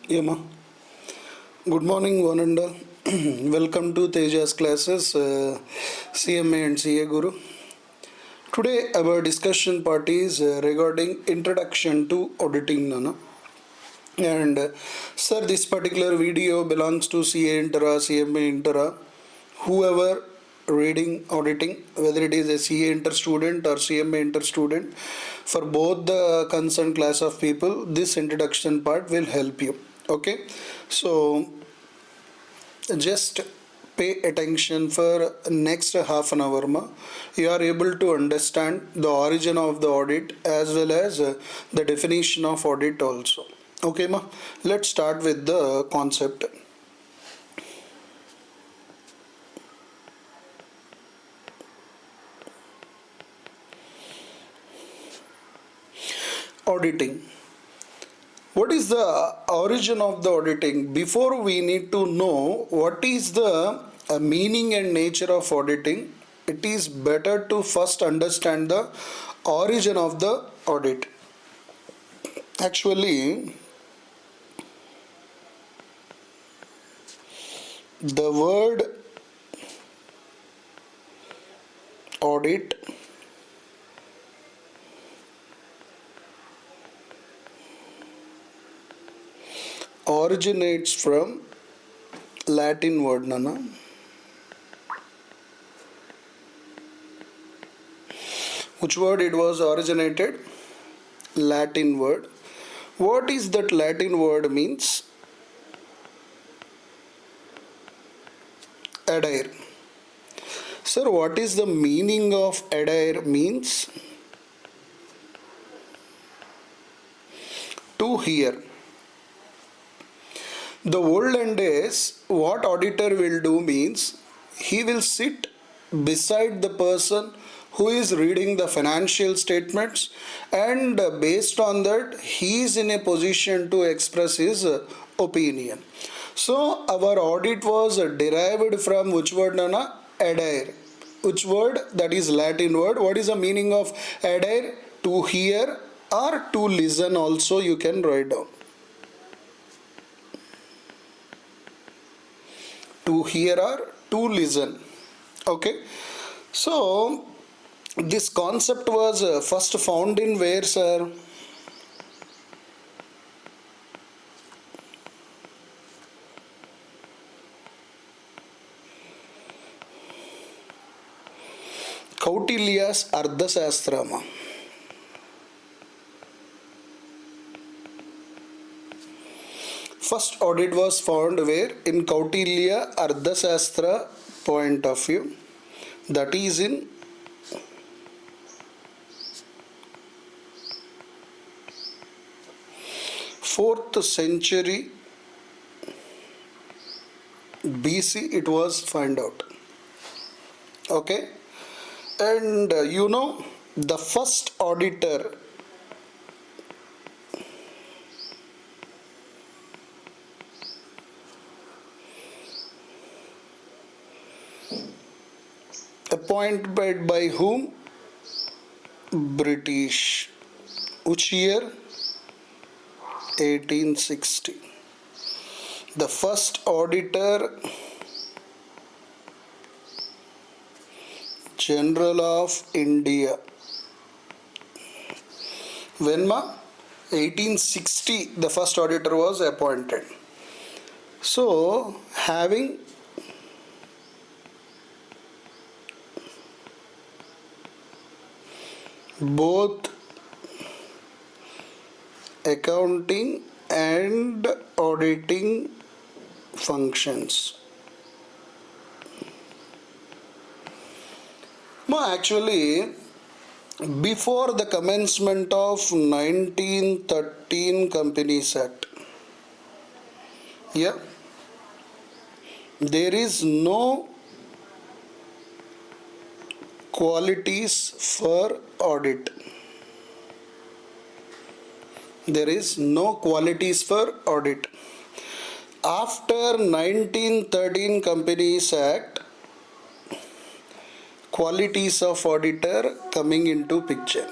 Yama. Good morning, one and all. Welcome to Teja's classes, CMA and CA Guru. Today, our discussion part is regarding introduction to auditing. Nana. And sir, this particular video belongs to CA Intera, CMA Intera, whoever reading auditing, whether it is a CA Inter student or CMA Inter student, for both the concerned class of people, this introduction part will help you. Okay, so just pay attention for next half an hour ma. You are able to understand the origin of the audit as well as the definition of audit also. Okay ma, let's start with the concept. Auditing. What is the origin of the auditing? Before we need to know what is the meaning and nature of auditing, it is better to first understand the origin of the audit. Actually, the word audit originates from Latin word nana. Which word it was originated? Latin word. What is that Latin word means? Adire. Sir, what is the meaning of adire means? To hear. The olden days, what auditor will do means he will sit beside the person who is reading the financial statements, and based on that he is in a position to express his opinion. So our audit was derived from which word nana? Adire. Which word? That is Latin word. What is the meaning of adire? To hear or to listen also you can write down. To hear or to listen. Okay, so this concept was first found in where, sir? Kautilya's Ardhasastrama. First audit was found where? In Kautilya Ardhasastra point of view. That is in fourth century BC it was found out. Okay, and the first auditor appointed by whom? British. Which year? 1860. The first auditor general of India. When ma? 1860 the first auditor was appointed. So having both accounting and auditing functions. Actually, before the commencement of 1913 Companies Act, yeah, there is no qualities for audit. There is no qualities for audit. After 1913 Companies Act, qualities of auditor coming into picture.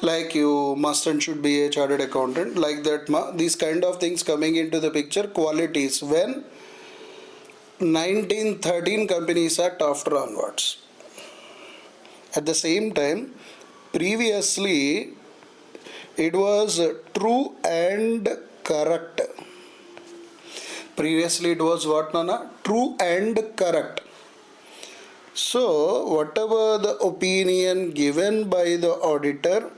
like you must and should be a chartered accountant, like that these kind of things coming into the picture, qualities when 1913 Companies Act after onwards. At the same time, previously it was true and correct. Previously it was what, Nana? True and correct. So whatever the opinion given by the auditor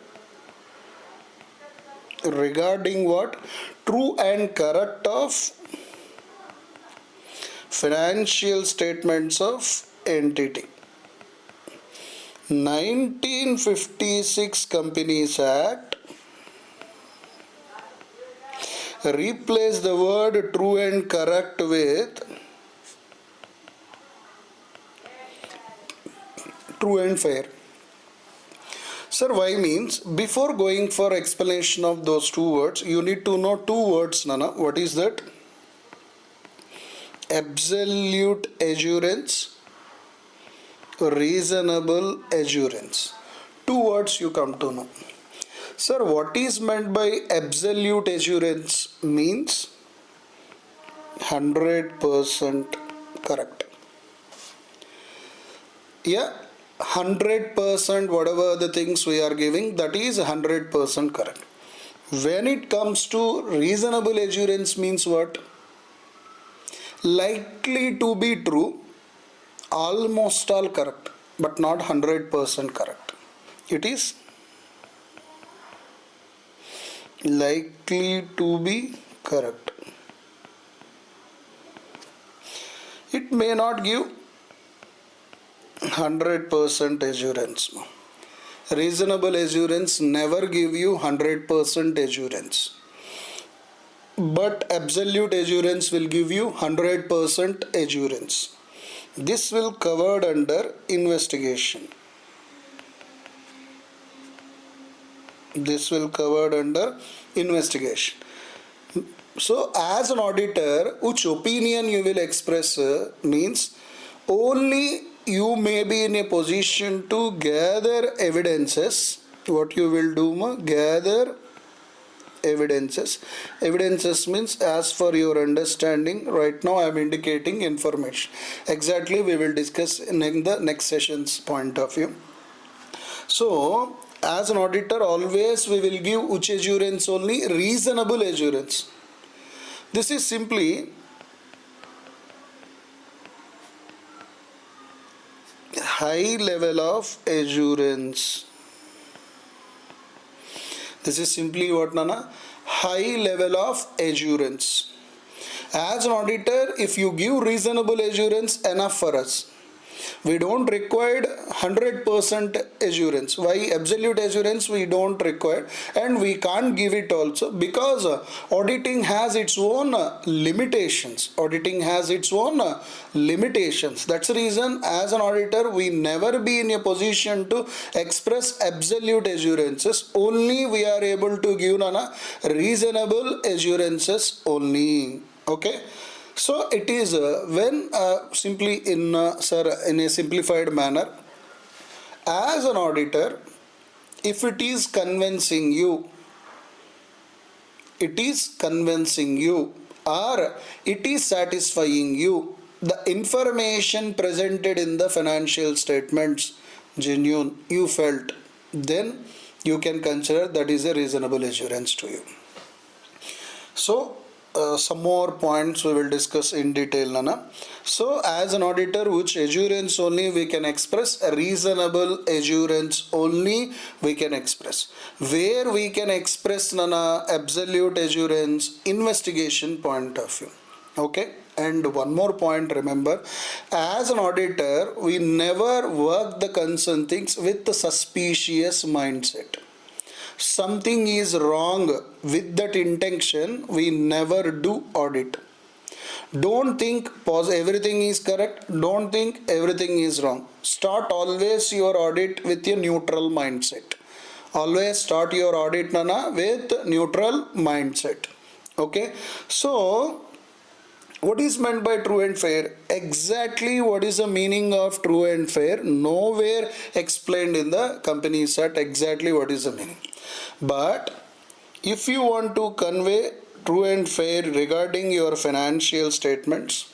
regarding what? True and correct of financial statements of entity. 1956 Companies Act replaced the word true and correct with true and fair. Sir, why means? Before going for explanation of those two words, you need to know two words, Nana. What is that? Absolute assurance, reasonable assurance. Two words you come to know. Sir, what is meant by absolute assurance? Means 100% correct. Yeah, 100% whatever the things we are giving, that is 100% correct. When it comes to reasonable assurance means what? Likely to be true, almost all correct, but not 100% correct. It is likely to be correct. It may not give 100% assurance. Reasonable assurance never give you 100% assurance. But absolute assurance will give you 100% assurance. This will covered under investigation. This will covered under investigation. So as an auditor, which opinion you will express means only you may be in a position to gather evidences. What you will do, gather evidences. Evidences means as for your understanding. Right now I am indicating information. Exactly we will discuss in the next session's point of view. So as an auditor, always we will give which assurance only? Reasonable assurance. This is simply high level of assurance. This is simply what, Nana? High level of assurance. As an auditor, if you give reasonable assurance, enough for us. We don't require 100% assurance. Why? Absolute assurance we don't require, and we can't give it also because auditing has its own limitations. Auditing has its own limitations. That's the reason as an auditor we never be in a position to express absolute assurances. Only we are able to give reasonable assurances only. Okay. So it is when simply in a simplified manner, as an auditor, if it is convincing you, or it is satisfying you, the information presented in the financial statements genuine, you felt, then you can consider that is a reasonable assurance to you. So some more points we will discuss in detail, Nana. So as an auditor, which assurance only we can express? A reasonable assurance only we can express. Where we can express, Nana, absolute assurance? Investigation point of view. Okay. And one more point, remember, as an auditor, we never work the concerned things with the suspicious mindset. Something is wrong with that intention, we never do audit. Don't think everything is correct, don't think everything is wrong. Start always your audit with a neutral mindset. Always start your audit, Nana, with neutral mindset. Okay. So what is meant by true and fair? Exactly what is the meaning of true and fair? Nowhere explained in the Companies Act exactly what is the meaning. But if you want to convey true and fair regarding your financial statements,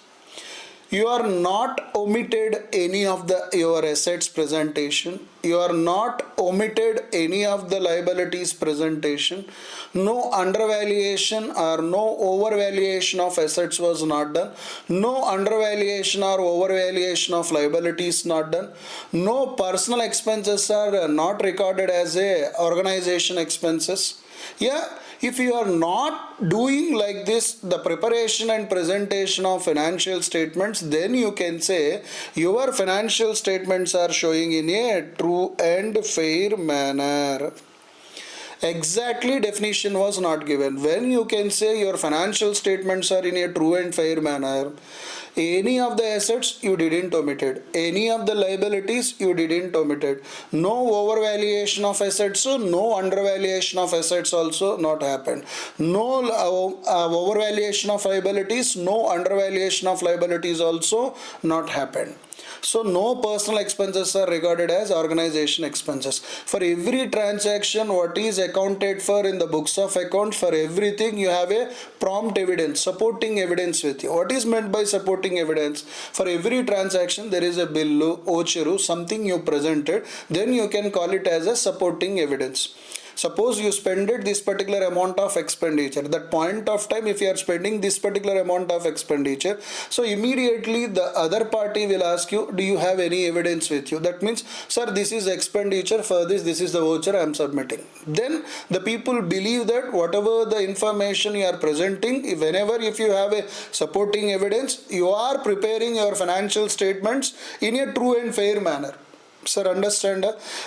you are not omitted any of the your assets presentation, you are not omitted any of the liabilities presentation, no undervaluation or no overvaluation of assets was not done, no undervaluation or overvaluation of liabilities not done, no personal expenses are not recorded as a organization expenses. Yeah, if you are not doing like this the preparation and presentation of financial statements, then you can say your financial statements are showing in a true and fair manner. Exactly, definition was not given. When you can say your financial statements are in a true and fair manner, any of the assets you didn't omitted, any of the liabilities you didn't omitted, no overvaluation of assets, so no undervaluation of assets also not happened, no overvaluation of liabilities, no undervaluation of liabilities also not happened. So no personal expenses are regarded as organization expenses. For every transaction what is accounted for in the books of accounts, for everything you have a prompt evidence, supporting evidence with you. What is meant by supporting evidence? For every transaction there is a bill, voucher, something you presented, then you can call it as a supporting evidence. Suppose you spended this particular amount of expenditure, that point of time if you are spending this particular amount of expenditure, so immediately the other party will ask you, do you have any evidence with you? That means, sir, this is expenditure for this is the voucher I am submitting. Then the people believe that whatever the information you are presenting, whenever if you have a supporting evidence, you are preparing your financial statements in a true and fair manner. Sir, understand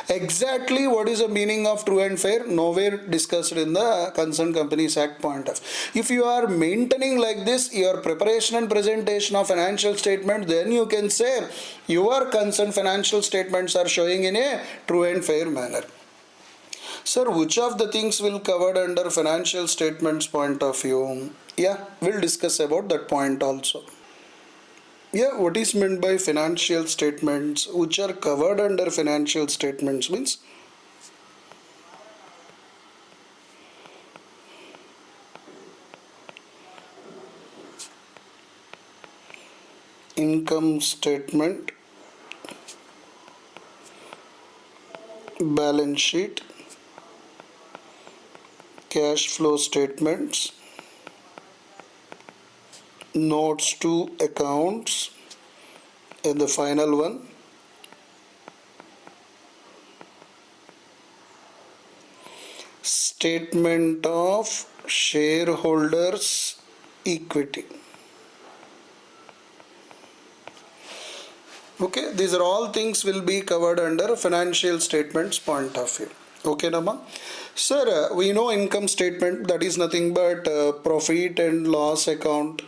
exactly what is the meaning of true and fair? Nowhere discussed in the Concerned Companies Act point of. If you are maintaining like this your preparation and presentation of financial statement, then you can say your concerned financial statements are showing in a true and fair manner. Sir, which of the things will covered under financial statements point of view? Yeah, we'll discuss about that point also. Yeah, what is meant by financial statements which are covered under financial statements means income statement, balance sheet, cash flow statements, notes to accounts, and the final one, statement of shareholders equity. Okay, these are all things will be covered under financial statements point of view. Okay, Nama. Sir, we know income statement, that is nothing but profit and loss account.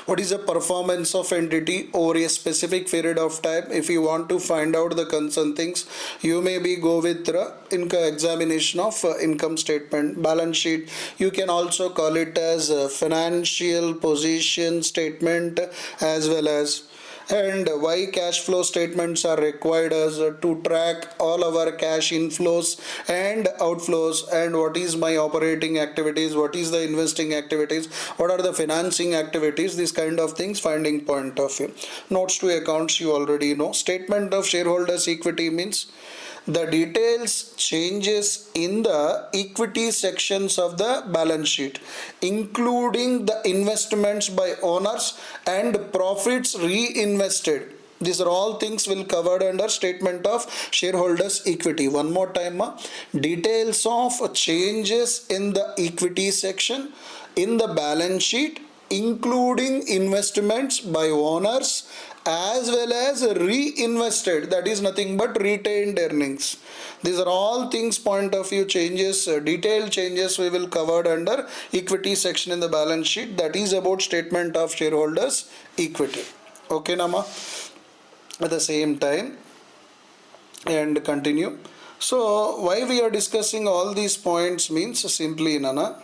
What is the performance of entity over a specific period of time? If you want to find out the concern things, you maybe go with the examination of income statement. Balance sheet, you can also call it as financial position statement as well as. And why cash flow statements are required as to track all our cash inflows and outflows, and what is my operating activities, what is the investing activities, what are the financing activities, these kind of things finding point of view. Notes to accounts you already know. Statement of shareholders equity means the details changes in the equity sections of the balance sheet, including the investments by owners and profits reinvested. These are all things will covered under statement of shareholders equity. One more time, details of changes in the equity section in the balance sheet, including investments by owners as well as reinvested, that is nothing but retained earnings. These are all things point of view changes, detailed changes we will covered under equity section in the balance sheet, that is about statement of shareholders equity. Okay, Nama. At the same time, and continue. So why we are discussing all these points means simply, Nana,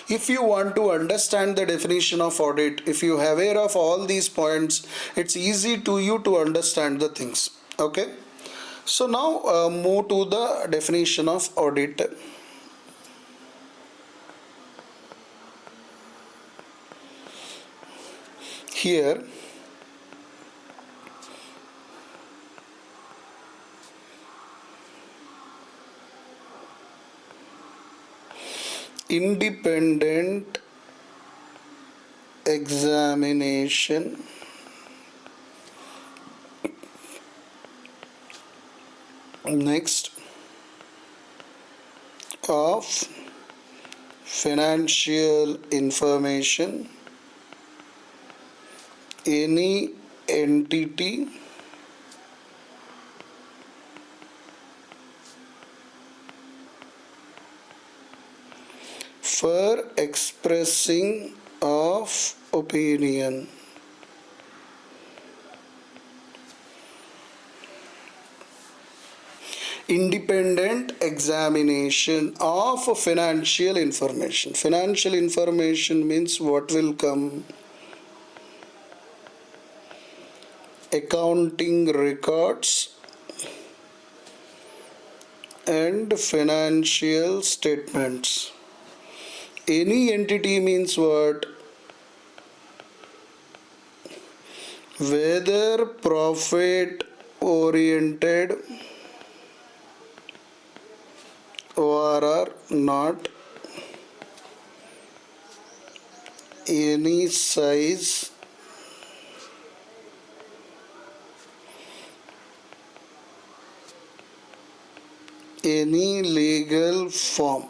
if you want to understand the definition of audit, if you are aware of all these points, it's easy to you to understand the things. Okay. So now move to the definition of audit. Here independent examination next of financial information, any entity for expressing of opinion. Independent examination of financial information. Financial information means what will come? Accounting records and financial statements. Any entity means what? Whether profit oriented or are not, any size, any legal form.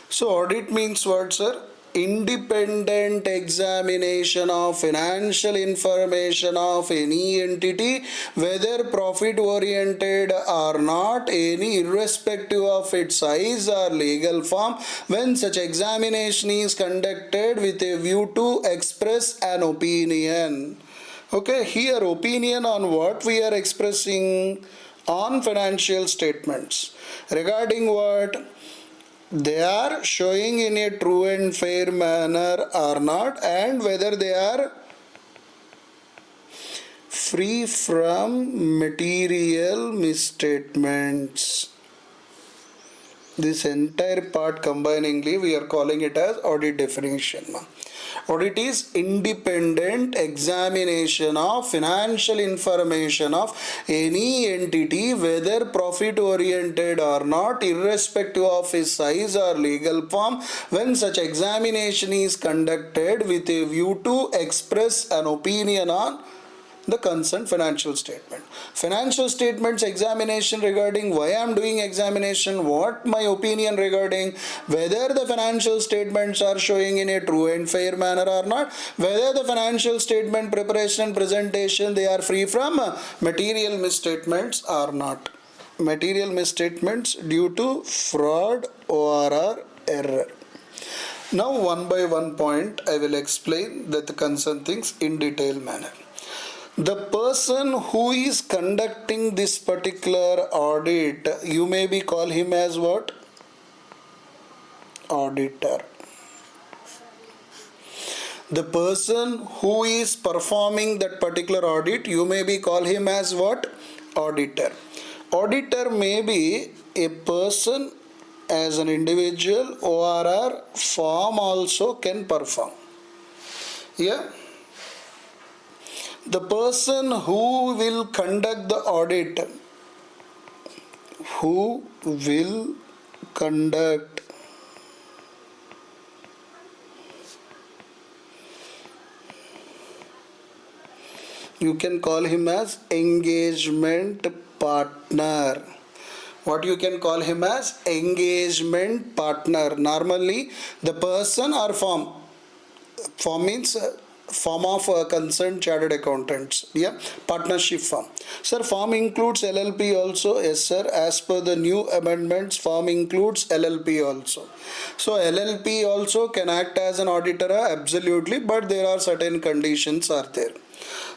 So audit means what, sir? Independent examination of financial information of any entity, whether profit oriented or not, any irrespective of its size or legal form, when such examination is conducted with a view to express an opinion. Okay, here opinion on what we are expressing? On financial statements. Regarding what? They are showing in a true and fair manner or not, and whether they are free from material misstatements. This entire part combiningly we are calling it as audit definition. Audit is independent examination of financial information of any entity, whether profit oriented or not, irrespective of its size or legal form, when such examination is conducted with a view to express an opinion on the concerned financial statement. Financial statements examination regarding why I am doing examination, what my opinion regarding whether the financial statements are showing in a true and fair manner or not, whether the financial statement preparation and presentation they are free from material misstatements or not. Material misstatements due to fraud or error. Now one by one point I will explain that the concerned things in detailed manner. The person who is conducting this particular audit, you may be call him as what? Auditor. The person who is performing that particular audit, you may be call him as what? Auditor. Auditor may be a person as an individual or firm also can perform. Yeah. The person who will conduct the audit, who will conduct you can call him as engagement partner. What you can call him as? Engagement partner. Normally the person or firm means firm of concerned chartered accountants. Yeah, partnership firm. Sir, firm includes LLP also. Yes sir, as per the new amendments firm includes LLP also. So LLP also can act as an auditor, absolutely, but there are certain conditions are there.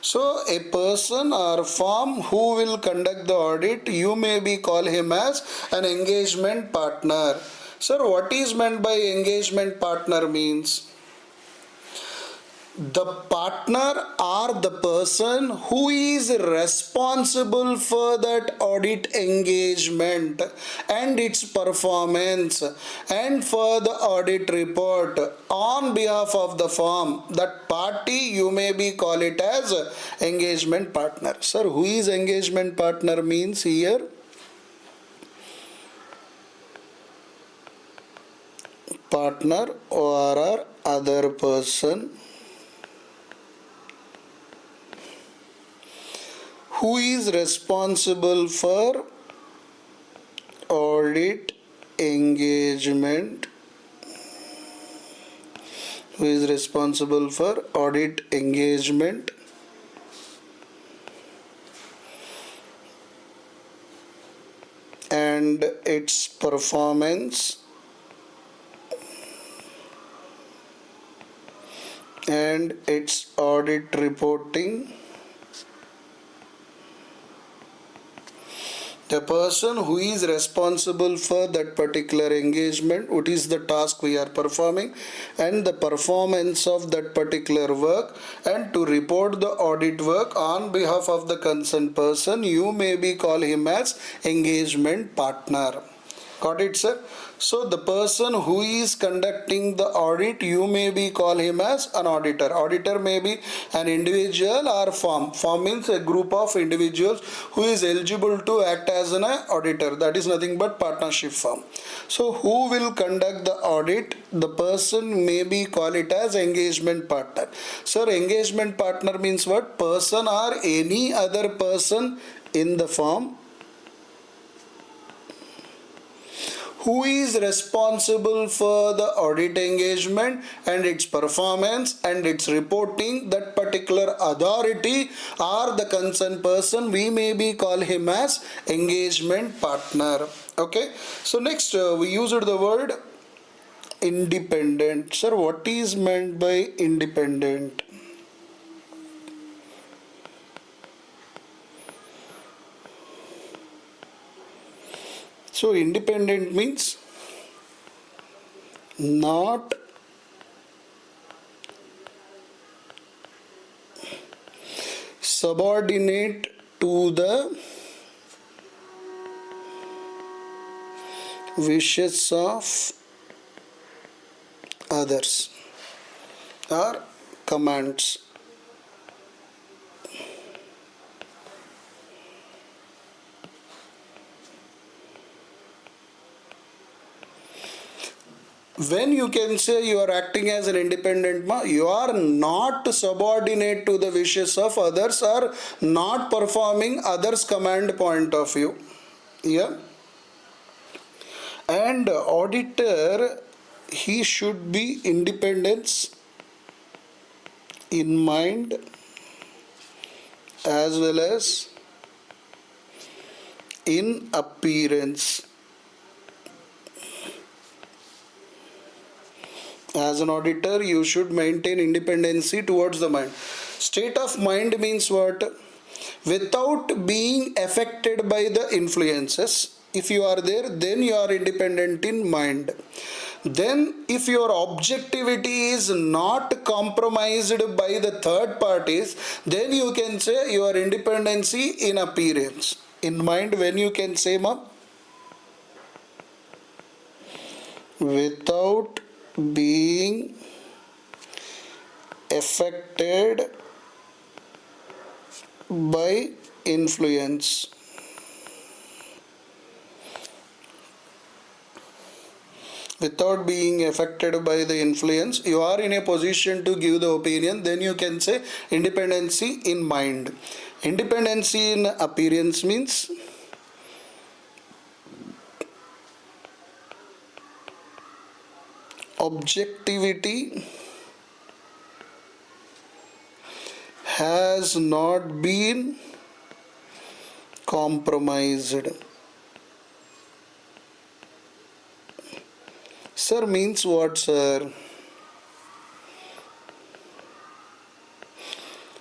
So a person or firm who will conduct the audit, you may be call him as an engagement partner. Sir, what is meant by engagement partner means? The partner or the person who is responsible for that audit engagement and its performance and for the audit report on behalf of the firm, that party you may be call it as engagement partner. Sir, who is engagement partner means here? Partner or other person who is responsible for audit engagement, who is responsible for audit engagement and its performance and its audit reporting. The person who is responsible for that particular engagement, what is the task we are performing, and the performance of that particular work, and to report the audit work on behalf of the concerned person, you may be call him as engagement partner. Got it, sir? So the person who is conducting the audit, you may be call him as an auditor. Auditor may be an individual or firm. Firm means a group of individuals who is eligible to act as an auditor. That is nothing but partnership firm. So who will conduct the audit? The person may be call it as engagement partner. Sir, engagement partner means what? Person or any other person in the firm who is responsible for the audit engagement and its performance and its reporting, that particular authority or the concerned person, we may be call him as engagement partner. Okay, so next we used the word independent. Sir, what is meant by independent? So independent means not subordinate to the wishes of others or commands. When you can say you are acting as an independent, you are not subordinate to the wishes of others or not performing others' command point of view. Yeah. And auditor, he should be independence in mind as well as in appearance. As an auditor, you should maintain independency towards the mind. State of mind means what? Without being affected by the influences. If you are there, then you are independent in mind. Then, if your objectivity is not compromised by the third parties, then you can say your independency in appearance. In mind, when you can say, ma, without being affected by influence. Without being affected by the influence, you are in a position to give the opinion, then you can say independency in mind. Independency in appearance means objectivity has not been compromised. Sir, means what, sir?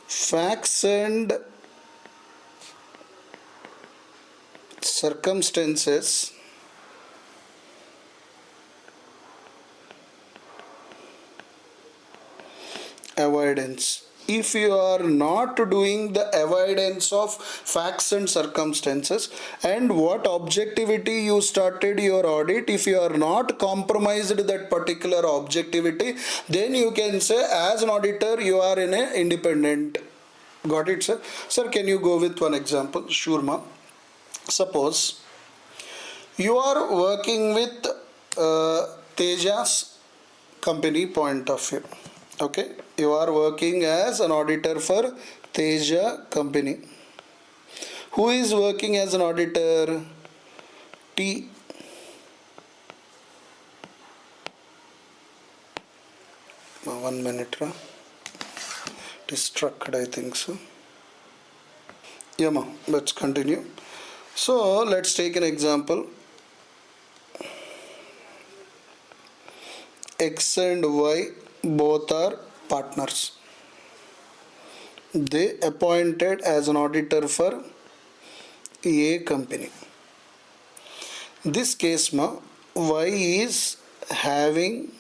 Facts and circumstances avoidance. If you are not doing the avoidance of facts and circumstances, and what objectivity you started your audit, if you are not compromised that particular objectivity, then you can say as an auditor you are in a independent. Got it, sir? Sir, can you go with one example? Sure, ma'am. Suppose you are working with Teja's company point of view. Okay, you are working as an auditor for Teja company. Who is working as an auditor? T. One minute, distracted, I think so. Yeah, ma. Let's continue. So let's take an example. X and Y both are partners. They appointed as an auditor for A company. This case, ma, Y is having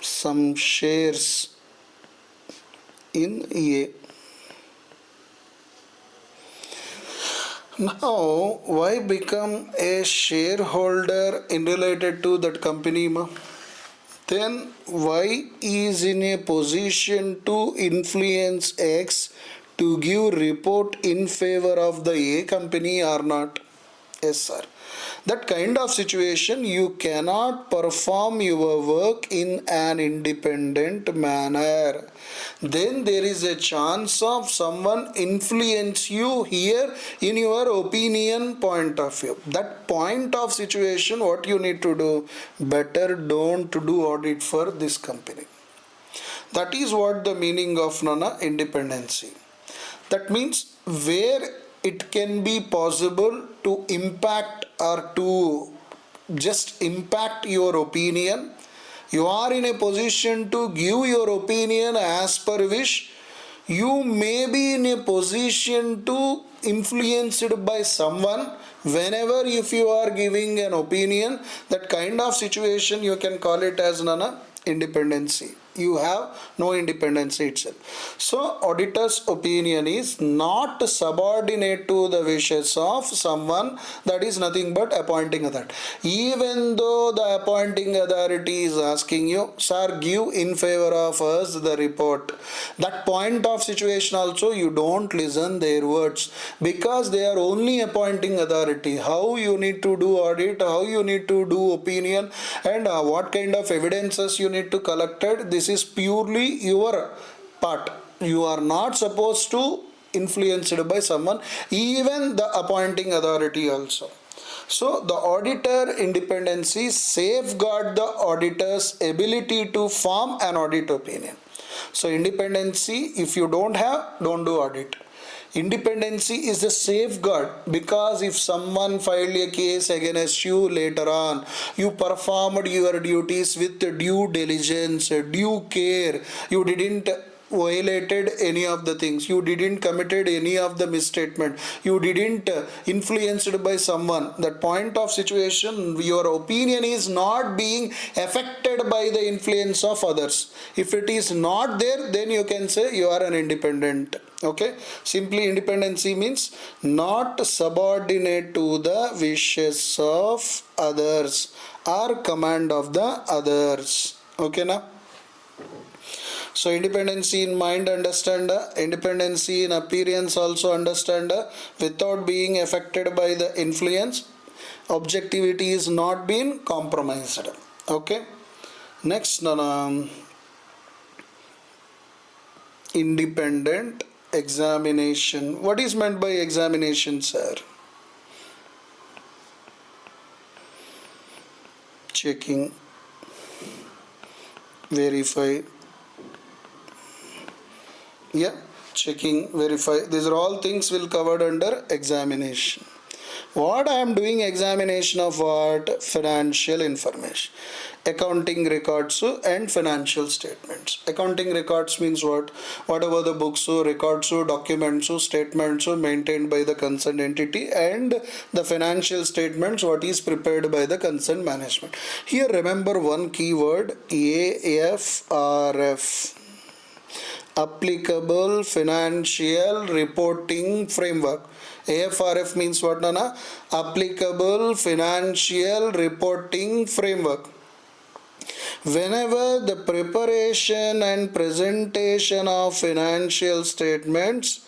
some shares in A. Now, Y become a shareholder in related to that company, ma? Then Y is in a position to influence X to give report in favor of the A company or not? Yes, sir. That kind of situation you cannot perform your work in an independent manner. Then there is a chance of someone influence you here in your opinion point of view. That point of situation, what you need to do? Better don't do audit for this company. That is what the meaning of nana independency. That means where it can be possible to impact or to just impact your opinion, you are in a position to give your opinion as per wish. You may be in a position to influenced by someone. Whenever if you are giving an opinion, that kind of situation you can call it as nana independency. You have no independence itself. So auditor's opinion is not subordinate to the wishes of someone, that is nothing but appointing authority. Even though the appointing authority is asking you, sir, give in favor of us the report, that point of situation also you don't listen their words, because they are only appointing authority. How you need to do audit, how you need to do opinion, and what kind of evidences you need to collect it, this is purely your part. You are not supposed to influenced by someone, even the appointing authority also. So the auditor independency safeguard the auditor's ability to form an audit opinion. So independency, if you don't have, don't do audit. Independency is a safeguard, because if someone filed a case against you later on, you performed your duties with due diligence, due care, you didn't violated any of the things, you didn't committed any of the misstatement, you didn't influenced by someone, that point of situation your opinion is not being affected by the influence of others. If it is not there, then you can say you are an independent. Okay, simply independency means not subordinate to the wishes of others or command of the others. Okay, now. So independency in mind, understand, independency in appearance also understand, without being affected by the influence, objectivity is not being compromised. Okay, next, independent examination. What is meant by examination, sir? Checking, verify. Yeah, checking, verify. These are all things will covered under examination. What I am doing examination of what? Financial information, accounting records and financial statements. Accounting records means what? Whatever the books, records, documents, statements maintained by the concerned entity, and the financial statements what is prepared by the concerned management. Here remember one keyword, AFRF. applicable financial reporting framework. AFRF means what, Nana? Applicable financial reporting framework. Whenever the preparation and presentation of financial statements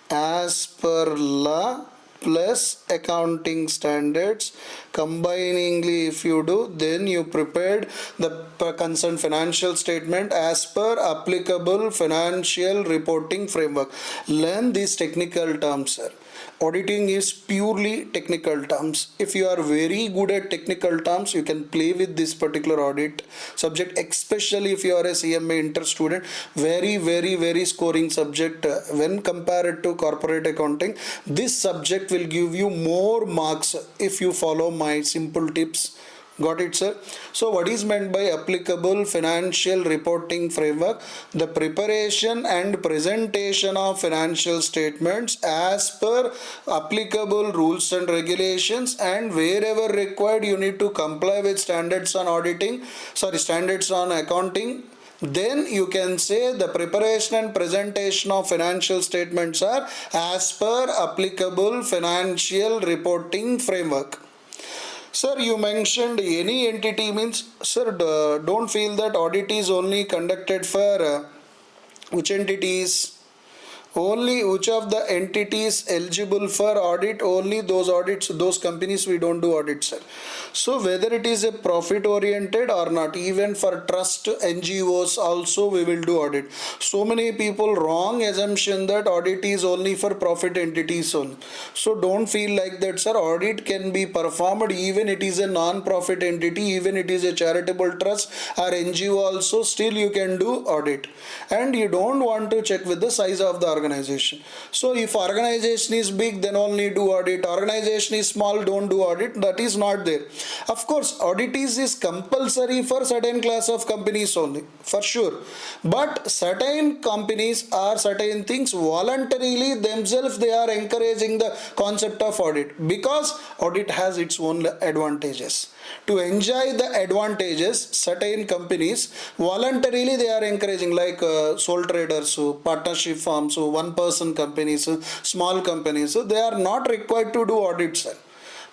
as per law plus accounting standards combiningly, if you do, then you prepared the concerned financial statement as per applicable financial reporting framework. Learn these technical terms, sir. Auditing is purely technical terms. If you are very good at technical terms, you can play with this particular audit subject, especially if you are a CMA inter student. Very scoring subject when compared to corporate accounting. This subject will give you more marks if you follow my simple tips. Got it, sir? So what is meant by applicable financial reporting framework? The preparation and presentation of financial statements as per applicable rules and regulations, and wherever required you need to comply with standards on auditing, standards on accounting. Then you can say the preparation and presentation of financial statements are as per applicable financial reporting framework. Sir, you mentioned any entity means, sir, don't feel that audit is only conducted for which entities? Only which of the entities eligible for audit, only those audits, those companies we don't do audits, sir. So whether it is a profit oriented or not, even for trust NGOs also we will do audit. So many people wrong assumption that audit is only for profit entities only. So don't feel like that, sir. Audit can be performed even it is a non-profit entity, even it is a charitable trust or NGO also, still you can do audit. And you don't want to check with the size of the organization. So if organization is big, then only do audit. Organization is small, don't do audit. That is not there. Of course, audit is compulsory for certain class of companies only, for sure. But certain companies or certain things voluntarily themselves they are encouraging the concept of audit, because audit has its own advantages. To enjoy the advantages, certain companies voluntarily they are encouraging, like sole traders, partnership firms, one person companies, small companies, they are not required to do audits.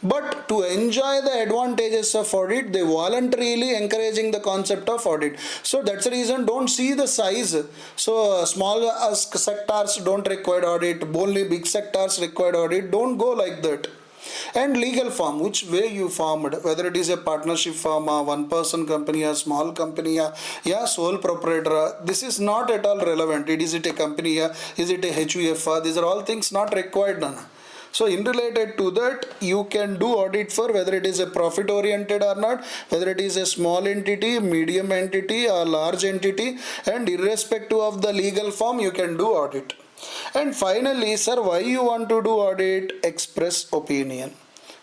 But to enjoy the advantages of audit, they voluntarily encouraging the concept of audit. So that's the reason, don't see the size. So small sectors don't require audit, only big sectors require audit. Don't go like that. And legal firm, which way you formed, whether it is a partnership firm, a one person company, a small company, yeah, sole proprietor, this is not at all relevant. Is it a company, is it a HUF, these are all things not required, Nana. So in related to that, you can do audit for whether it is a profit oriented or not, whether it is a small entity, medium entity or large entity, and irrespective of the legal form, you can do audit. And finally, sir, why you want to do audit? Express opinion.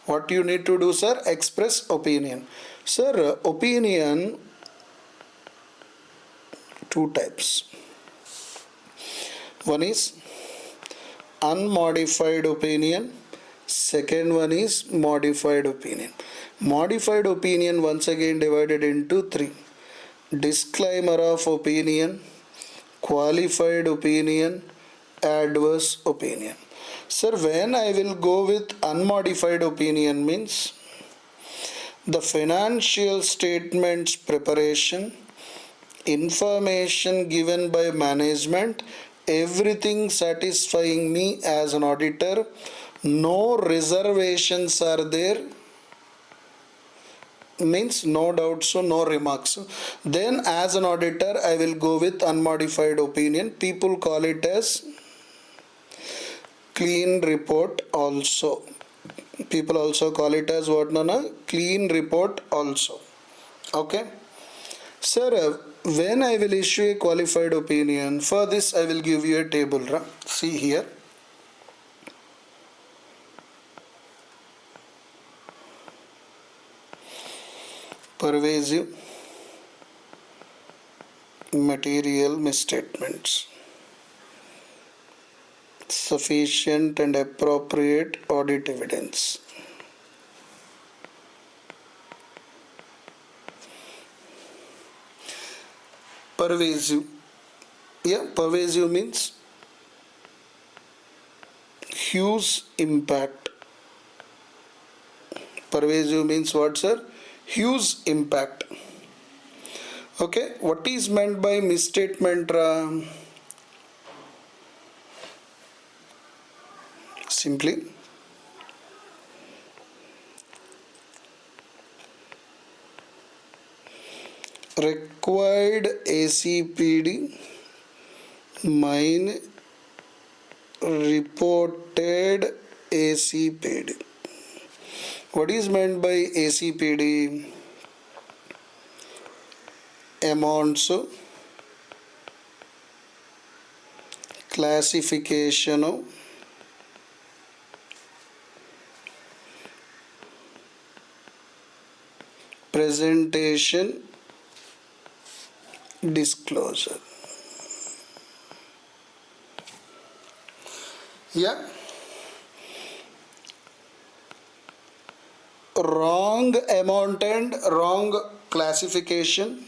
What you need to do, sir? Express opinion. Sir, opinion, two types. One is unmodified opinion. Second one is modified opinion. Modified opinion once again divided into three. Disclaimer of opinion, qualified opinion, adverse opinion. Sir, when I will go with unmodified opinion means the financial statements preparation, information given by management, everything satisfying me as an auditor, no reservations are there, means no doubts, so no remarks, then as an auditor I will go with unmodified opinion. People call it as clean report also. People also call it as what, Nana? Clean report also. Okay. Sir, when I will issue a qualified opinion, for this I will give you a table. See here. Pervasive material misstatements. Sufficient and appropriate audit evidence. Pervasive. Yeah, pervasive means huge impact. Pervasive means what, sir? Huge impact. Okay, what is meant by misstatement? Simply required ACPD mine reported ACPD. What is meant by ACPD? Amounts, classification, presentation, disclosure. Yeah, wrong amount and wrong classification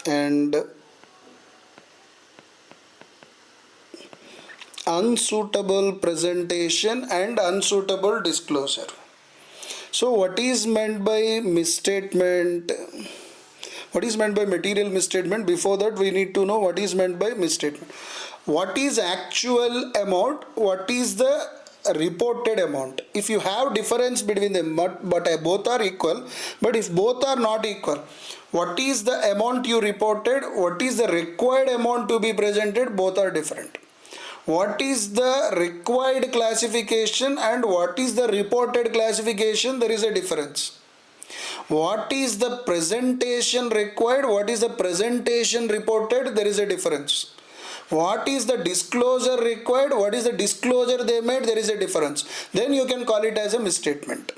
and unsuitable presentation and unsuitable disclosure. So what is meant by misstatement? What is meant by material misstatement? Before that we need to know what is meant by misstatement. What is actual amount? What is the reported amount? If you have difference between them, but both are equal, but if both are not equal, what is the amount you reported? What is the required amount to be presented? Both are different. What is the required classification and what is the reported classification? There is a difference. What is the presentation required? What is the presentation reported? There is a difference. What is the disclosure required? What is the disclosure they made? There is a difference. Then you can call it as a misstatement.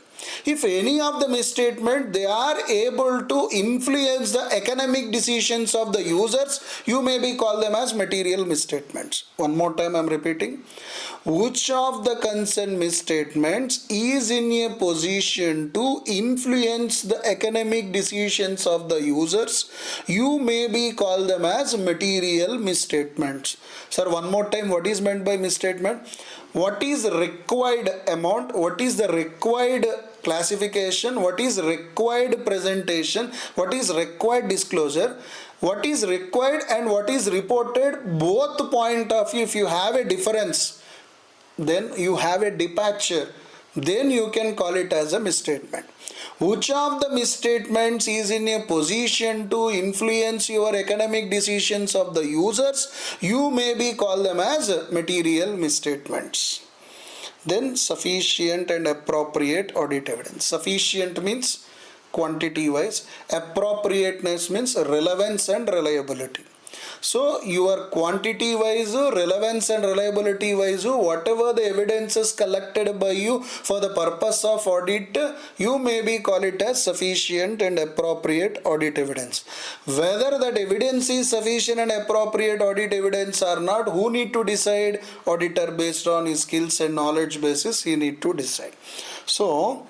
If any of the misstatement they are able to influence the economic decisions of the users, you may be call them as material misstatements. One more time I am repeating. Which of the concerned misstatements is in a position to influence the economic decisions of the users, you may be call them as material misstatements. Sir, one more time, what is meant by misstatement? What is required amount? What is the required classification? What is required presentation? What is required disclosure? What is required and what is reported? Both point of view, if you have a difference, then you have a departure, then you can call it as a misstatement. Which of the misstatements is in a position to influence your economic decisions of the users, you may be call them as material misstatements. Then sufficient and appropriate audit evidence. Sufficient means quantity wise, appropriateness means relevance and reliability. So your quantity wise, relevance and reliability wise, whatever the evidences collected by you for the purpose of audit, you may be call it as sufficient and appropriate audit evidence. Whether that evidence is sufficient and appropriate audit evidence or not, who need to decide? Auditor, based on his skills and knowledge basis, he need to decide. So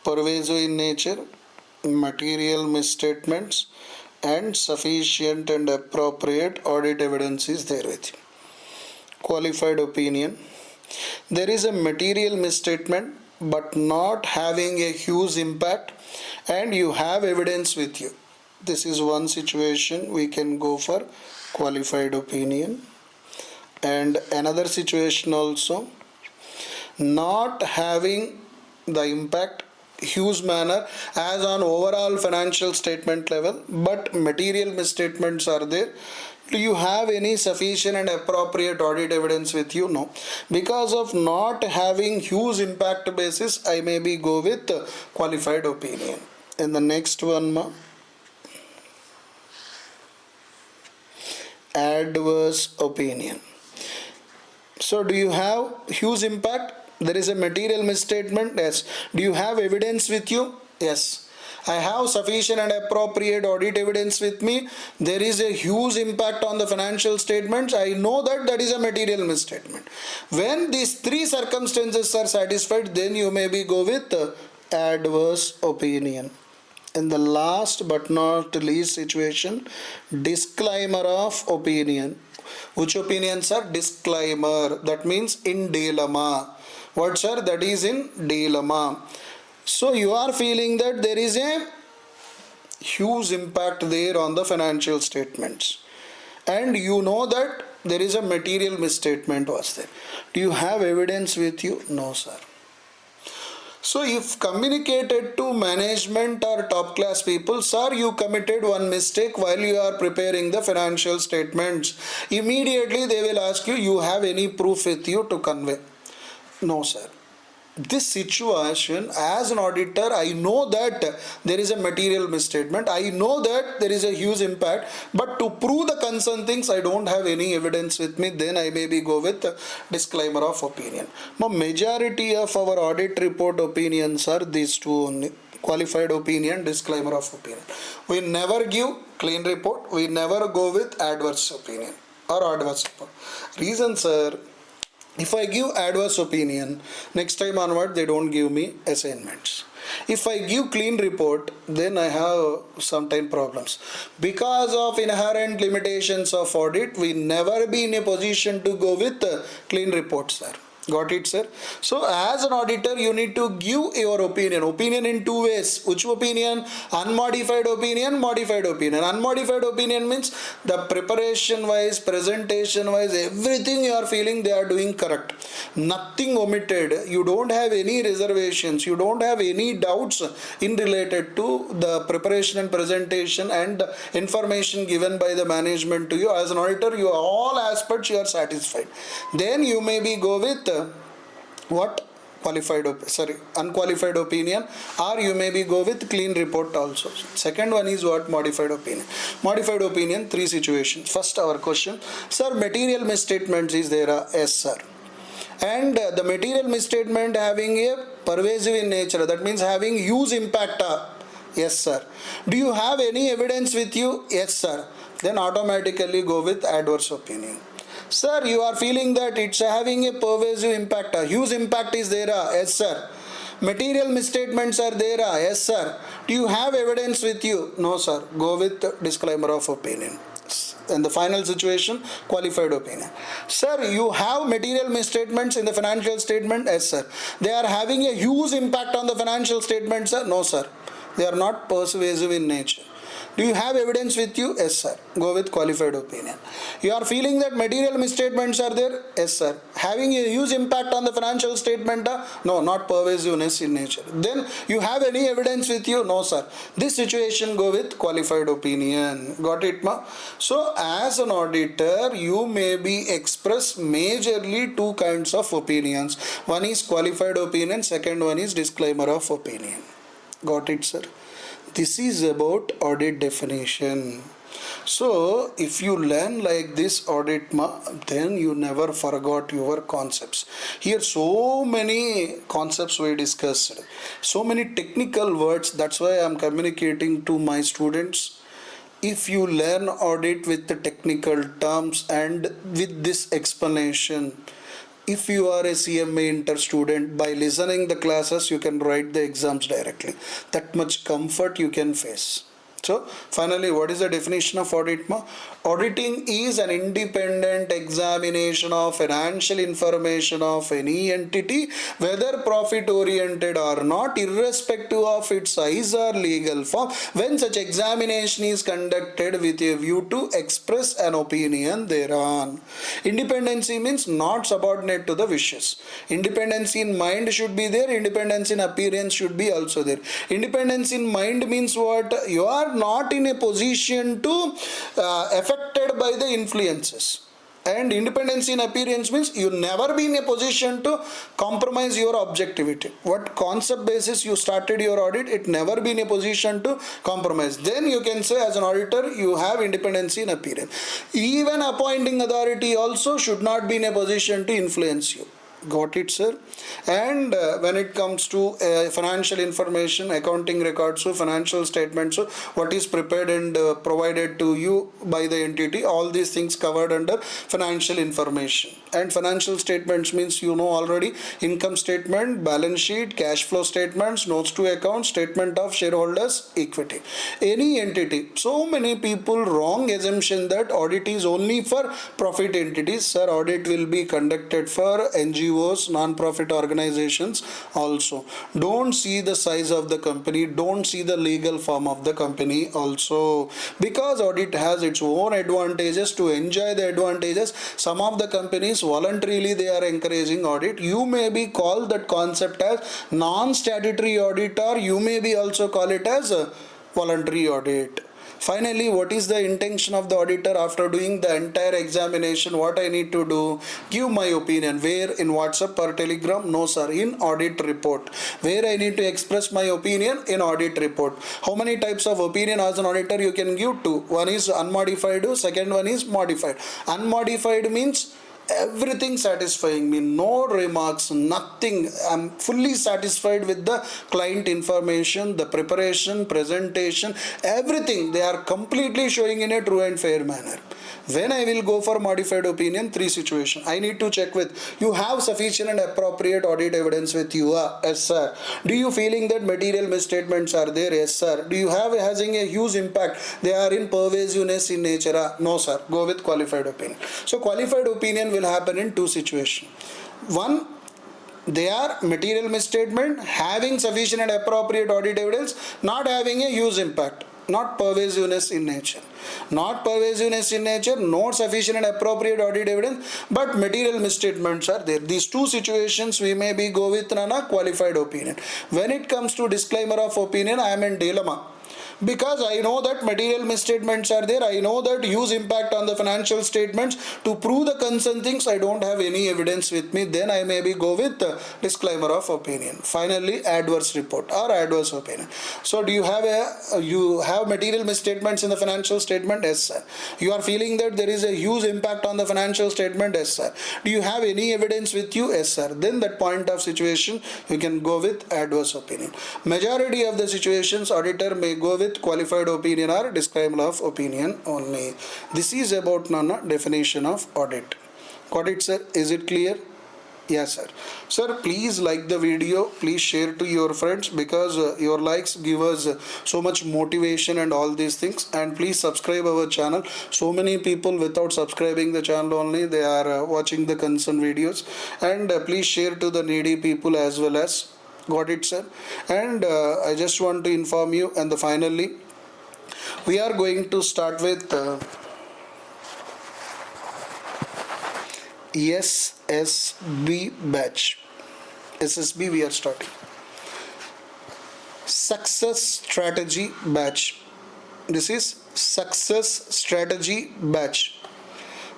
pervasive in nature, material misstatements, and sufficient and appropriate audit evidence is there with you. Qualified opinion. There is a material misstatement but not having a huge impact and you have evidence with you. This is one situation we can go for qualified opinion. And another situation also, not having the impact huge manner as on overall financial statement level, but material misstatements are there. Do you have any sufficient and appropriate audit evidence with you? No. Because of not having huge impact basis, I may be go with qualified opinion. And the next one, adverse opinion. So do you have huge impact? There is a material misstatement. Yes. Do you have evidence with you? Yes. I have sufficient and appropriate audit evidence with me. There is a huge impact on the financial statements. I know that that is a material misstatement. When these three circumstances are satisfied, then you maybe go with adverse opinion. In the last but not least situation, disclaimer of opinion. Which opinions are disclaimer? That means in dilemma. What, sir? That is in dilemma. So you are feeling that there is a huge impact there on the financial statements, and you know that there is a material misstatement was there. Do you have evidence with you? No, sir. So if communicated to management or top class people, sir, you committed one mistake while you are preparing the financial statements, immediately they will ask you, you have any proof with you to convey? No, sir. This situation, as an auditor, I know that there is a material misstatement, I know that there is a huge impact, but to prove the concerned things I don't have any evidence with me, then I maybe go with disclaimer of opinion. Now majority of our audit report opinions are these two only: qualified opinion, disclaimer of opinion. We never give clean report, we never go with adverse opinion or adverse report. Reason, sir, if I give adverse opinion, next time onward they don't give me assignments. If I give clean report, then I have sometimes problems. Because of inherent limitations of audit, we never be in a position to go with clean reports, sir. Got it, sir? So as an auditor, you need to give your opinion. Opinion in two ways. Which opinion? Unmodified opinion, modified opinion. Unmodified opinion means the preparation wise, presentation wise, everything you are feeling they are doing correct. Nothing omitted. You don't have any reservations. You don't have any doubts in related to the preparation and presentation and information given by the management to you. As an auditor, you all aspects you are satisfied. Then you maybe go with what? Unqualified opinion, or you maybe go with clean report also. Second one is what? Modified opinion. Modified opinion, three situations. First, our question, sir, material misstatements is there? Yes, sir. And the material misstatement having a pervasive in nature, that means having huge impact. Yes, sir. Do you have any evidence with you? Yes, sir. Then automatically go with adverse opinion. Sir, you are feeling that it's having a pervasive impact, a huge impact is there? Yes, sir. Material misstatements are there? Yes, sir. Do you have evidence with you? No, sir. Go with disclaimer of opinion. And the final situation, qualified opinion. Sir, you have material misstatements in the financial statement? Yes, sir. They are having a huge impact on the financial statement, sir? No, sir. They are not persuasive in nature. Do you have evidence with you? Yes, sir. Go with qualified opinion. You are feeling that material misstatements are there? Yes, sir. Having a huge impact on the financial statement? No, not pervasiveness in nature. Then you have any evidence with you? No, sir. This situation, go with qualified opinion. Got it, ma? So as an auditor, you may be express majorly two kinds of opinions. One is qualified opinion, second one is disclaimer of opinion. Got it, sir? This is about audit definition. So if you learn like this audit, then you never forgot your concepts. Here so many concepts we discussed, so many technical words. That's why I'm communicating to my students. If you learn audit with the technical terms and with this explanation, if you are a CMA inter student, by listening the classes you can write the exams directly. That much comfort you can face. So finally, what is the definition of audit? Auditing is an independent examination of financial information of any entity, whether profit oriented or not, irrespective of its size or legal form, when such examination is conducted with a view to express an opinion thereon. Independency means not subordinate to the wishes. Independency in mind should be there, independence in appearance should be also there. Independence in mind means what? You are not in a position to affected by the influences. And independence in appearance means you never be in a position to compromise your objectivity. What concept basis you started your audit, it never be in a position to compromise. Then you can say as an auditor you have independence in appearance. Even appointing authority also should not be in a position to influence you. Got it, sir. And when it comes to financial information, accounting records, so financial statements, so what is prepared and provided to you by the entity, all these things covered under financial information. And financial statements means you know already income statement, balance sheet, cash flow statements, notes to account, statement of shareholders equity. Any entity. So many people wrong assumption that audit is only for profit entities. Sir, audit will be conducted for NGOs, non-profit organizations also. Don't see the size of the company, don't see the legal form of the company also, because audit has its own advantages. To enjoy the advantages, some of the companies voluntarily they are encouraging audit. You may be called that concept as non-statutory audit, or you may be also call it as a voluntary audit. Finally, what is the intention of the auditor after doing the entire examination? What I need to do? Give my opinion. Where? In WhatsApp or Telegram? No, sir. In audit report. Where I need to express my opinion? In audit report. How many types of opinion as an auditor you can give? Two. One is unmodified. Second one is modified. Unmodified means everything satisfying me, no remarks, nothing. I'm fully satisfied with the client information, the preparation, presentation, everything they are completely showing in a true and fair manner. When I will go for modified opinion, three situations I need to check with. You have sufficient and appropriate audit evidence with you? Yes, sir. Do you feeling that material misstatements are there? Yes, sir. Do you have having a huge impact? They are in pervasiveness in nature? No, sir. Go with qualified opinion. So qualified opinion will happen in two situations. One, they are material misstatement, having sufficient and appropriate audit evidence, not having a huge impact, not pervasiveness in nature. Not pervasiveness in nature, not sufficient and appropriate audit evidence, but material misstatements are there. These two situations we may be go with Nana qualified opinion. When it comes to disclaimer of opinion, I am in dilemma, because I know that material misstatements are there, I know that huge impact on the financial statements. To prove the concerned things, I don't have any evidence with me, then I maybe go with disclaimer of opinion. Finally, adverse report or adverse opinion. So do you have material misstatements in the financial statement? Yes, sir. You are feeling that there is a huge impact on the financial statement? Yes, sir. Do you have any evidence with you? Yes, sir. Then that point of situation you can go with adverse opinion. Majority of the situations auditor may go with qualified opinion or disclaimer of opinion only. This is about Nana definition of audit. Got it, sir? Is it clear? Yes, sir. Sir, please like the video. Please share to your friends, because your likes give us so much motivation and all these things. And please subscribe our channel. So many people without subscribing the channel only, they are watching the concerned videos. And please share to the needy people as well as. Got it, sir? And I just want to inform you, and finally we are going to start with SSB batch. SSB we are starting. Success strategy batch. This is success strategy batch.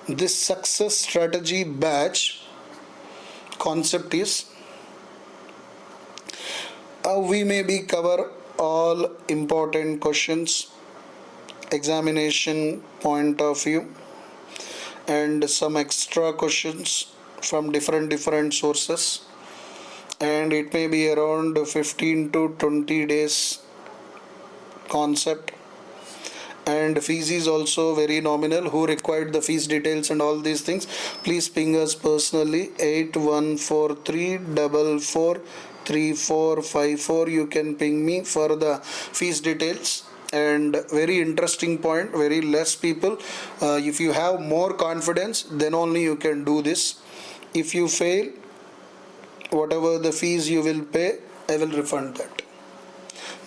This success strategy batch concept is we maybe cover all important questions, examination point of view, and some extra questions from different sources, and it may be around 15 to 20 days concept. And fees is also very nominal. Who required the fees details and all these things, please ping us personally 8143443454. You can ping me for the fees details. And very interesting point, very less people. If you have more confidence, then only you can do this. If you fail, whatever the fees you will pay, I will refund that.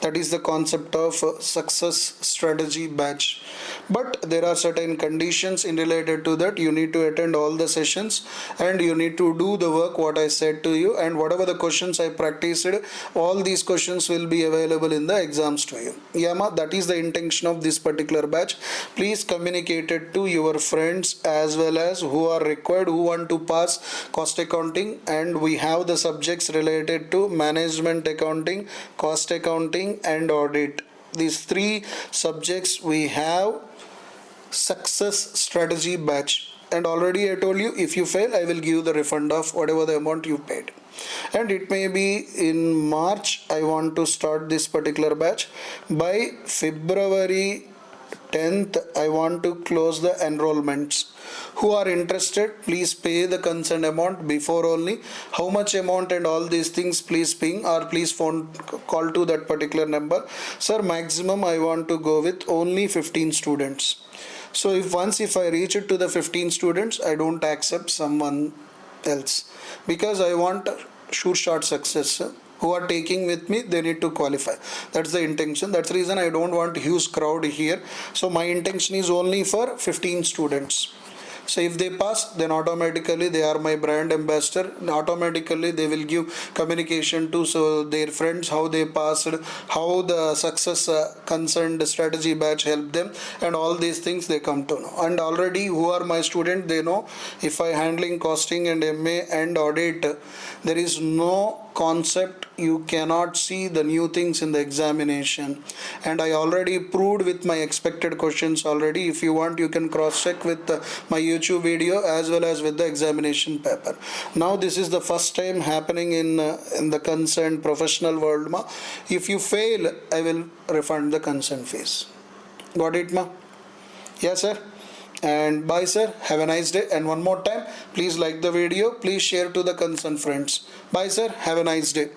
That is the concept of success strategy batch. But there are certain conditions in related to that. You need to attend all the sessions, and you need to do the work what I said to you, and whatever the questions I practiced, all these questions will be available in the exams to you. Yama, that is the intention of this particular batch. Please communicate it to your friends as well as who are required, who want to pass cost accounting, and we have the subjects related to management accounting, cost accounting, and audit. These three subjects we have success strategy batch. and already I told you, if you fail, I will give you the refund of whatever the amount you paid. And it may be in March I want to start this particular batch. By February 10th I want to close the enrollments. Who are interested, please pay the consent amount before only. How much amount and all these things, please ping or please phone call to that particular number. Sir, maximum I want to go with only 15 students. So if I reach it to the 15 students, I don't accept someone else, because I want sure shot success. Who are taking with me, they need to qualify. That's the intention. That's the reason I don't want huge crowd here. So my intention is only for 15 students. So if they pass, then automatically they are my brand ambassador. Automatically they will give communication to so their friends how they passed, how the success concerned strategy batch helped them, and all these things they come to know. And already who are my student, they know if I handling costing and MA and audit, there is no concept you cannot see the new things in the examination, and I already proved with my expected questions already. If you want, you can cross check with my YouTube video as well as with the examination paper. Now this is the first time happening in the concerned professional world ma. If you fail, I will refund the consent fees. Got it ma? Yes sir. And bye sir, have a nice day. And one more time, please like the video, please share to the concerned friends. Bye sir, have a nice day.